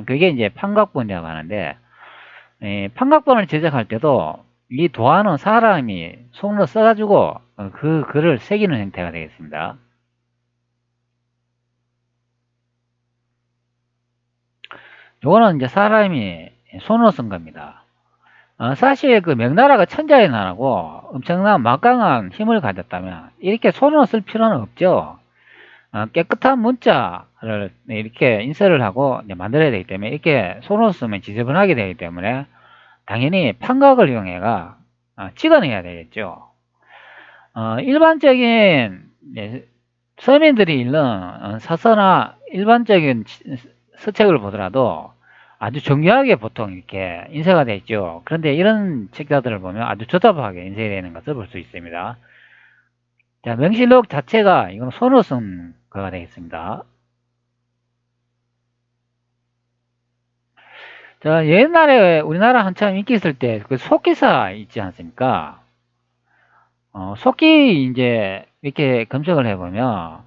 그게 이제 판각본이라고 하는데 판각본을 제작할 때도 이 도안은 사람이 손으로 써가지고 그 글을 새기는 형태가 되겠습니다. 요거는 이제 사람이 손으로 쓴 겁니다. 사실 그 명나라가 천자의 나라고 엄청난 막강한 힘을 가졌다면 이렇게 손으로 쓸 필요는 없죠. 깨끗한 문자를 이렇게 인쇄를 하고 이제 만들어야 되기 때문에 이렇게 손으로 쓰면 지저분하게 되기 때문에 당연히 판각을 이용해가 찍어내야 되겠죠. 일반적인 서민들이 읽는 사서나 일반적인 서책을 보더라도 아주 정교하게 보통 이렇게 인쇄가 되어 있죠. 그런데 이런 책자들을 보면 아주 조잡하게 인쇄되는 것을 볼 수 있습니다. 자, 명실록 자체가 이건 손으로 쓴 거가 되겠습니다. 자, 옛날에 우리나라 한참 인기 있을 때 그 속기사 있지 않습니까? 속기 이제 이렇게 검색을 해보면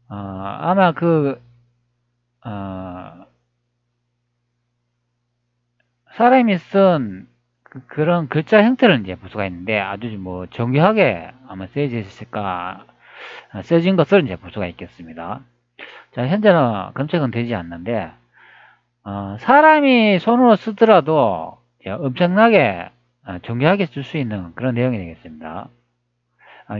아마 어, 사람이 쓴 그런 글자 형태를 이제 볼 수가 있는데 아주 뭐 정교하게 아마 쓰여져 있을까 쓰여진 것을 이제 볼 수가 있겠습니다. 자, 현재는 검색은 되지 않는데 사람이 손으로 쓰더라도 엄청나게 정교하게 쓸 수 있는 그런 내용이 되겠습니다.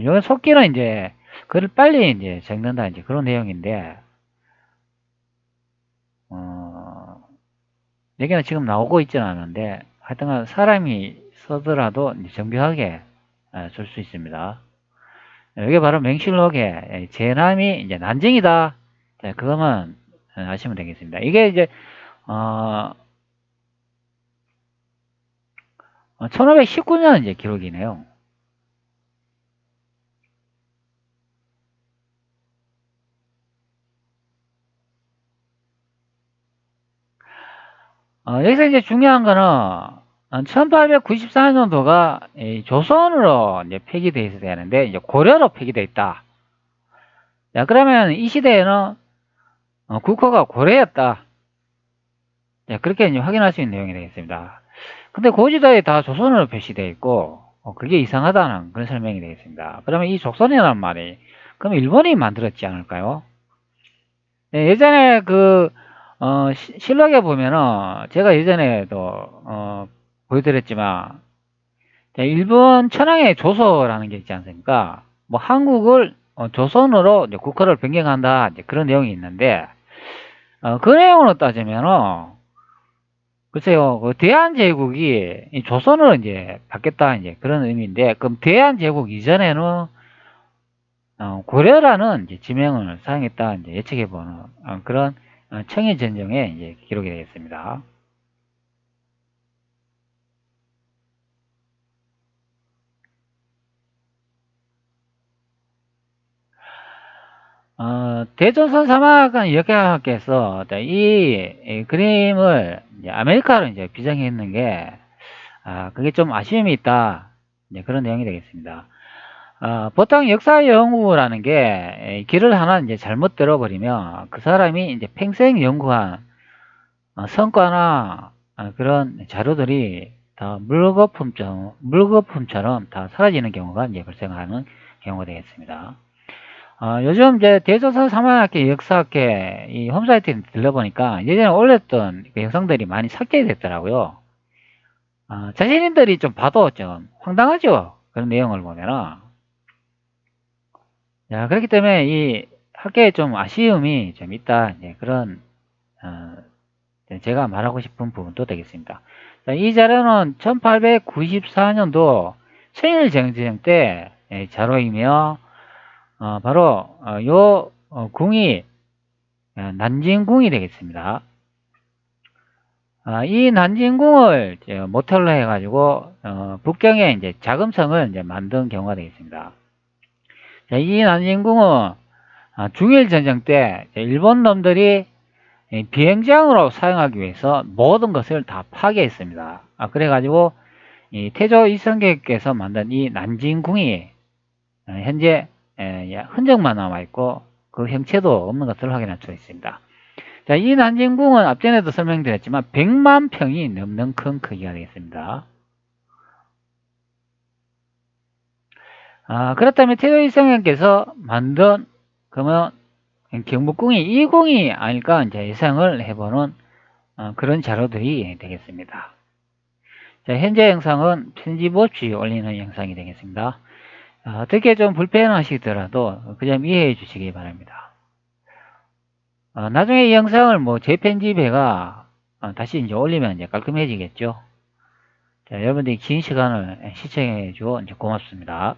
요 속기는 이제 글을 빨리 이제 적는다 이제 그런 내용인데 여기는 지금 나오고 있지는 않은데 하여튼간 사람이 쓰더라도 이제 정교하게 쓸 수 있습니다. 이게 바로 명실록의 제남이 이제 난징이다. 자, 그것만 아시면 되겠습니다. 이게 이제 1519년 이제 기록이네요. 여기서 이제 중요한 거는 1894년도가 조선으로 이제 폐기되어 있어야 되는데 이제 고려로 폐기되어 있다. 자, 그러면 이 시대에는 국호가 고려였다. 자, 그렇게 이제 확인할 수 있는 내용이 되겠습니다. 근데 고지도에 다 조선으로 표시되어 있고 그게 이상하다는 그런 설명이 되겠습니다. 그러면 이 조선이라는 말이 그럼 일본이 만들었지 않을까요? 네, 예전에 실록에 보면은 제가 예전에도 보여드렸지만 일본 천황의 조서라는 게 있지 않습니까? 뭐 한국을 조선으로 이제 국호를 변경한다 이제 그런 내용이 있는데 그 내용으로 따지면은 글쎄요, 그 대한제국이 이 조선으로 이제 바뀌었다 이제 그런 의미인데 그럼 대한제국 이전에는 고려라는 이제 지명을 사용했다 이제 예측해보는 그런 청해전쟁의 이제 기록이 되겠습니다. 대조선 사막은 역학께서 이 그림을 이제 아메리카로 이제 비정했는 게 그게 좀 아쉬움이 있다. 이제 그런 내용이 되겠습니다. 보통 역사 연구라는 게 길을 하나 이제 잘못 들어버리면 그 사람이 이제 평생 연구한 성과나 그런 자료들이 다 물거품처럼 다 사라지는 경우가 이제 발생하는 경우가 되겠습니다. 요즘 이제 대조선 사막학회 역사학회 이 홈사이트에 들러보니까 예전에 올렸던 그 영상들이 많이 삭제됐더라고요. 자신들이 좀 봐도 좀 황당하죠. 그런 내용을 보면은. 자, 그렇기 때문에 이 학계에 좀 아쉬움이 좀 있다. 예, 그런, 어, 제가 말하고 싶은 부분도 되겠습니다. 자, 이 자료는 1894년도 청일전쟁 때 자료이며, 바로, 궁이, 난징궁이 되겠습니다. 이 난징궁을 모텔로 해가지고, 북경에 이제 자금성을 이제 만든 경우가 되겠습니다. 자, 이 난징궁은 중일전쟁 때 일본 놈들이 비행장으로 사용하기 위해서 모든 것을 다 파괴했습니다. 그래가지고 이 태조 이성계께서 만든 이 난징궁이 현재 흔적만 남아있고 그 형체도 없는 것을 확인할 수 있습니다. 자, 이 난징궁은 앞전에도 설명드렸지만 100만 평이 넘는 큰 크기가 되겠습니다. 그렇다면 태조 이성계께서 만든 그러면 경복궁이 20이 아닐까 이제 예상을 해보는 그런 자료들이 되겠습니다. 자, 현재 영상은 편집 없이 올리는 영상이 되겠습니다. 어떻게 좀 불편하시더라도 그 점 이해해 주시기 바랍니다. 나중에 이 영상을 뭐 재편집해가 다시 이제 올리면 이제 깔끔해지겠죠. 자, 여러분들이 긴 시간을 시청해 주어 이제 고맙습니다.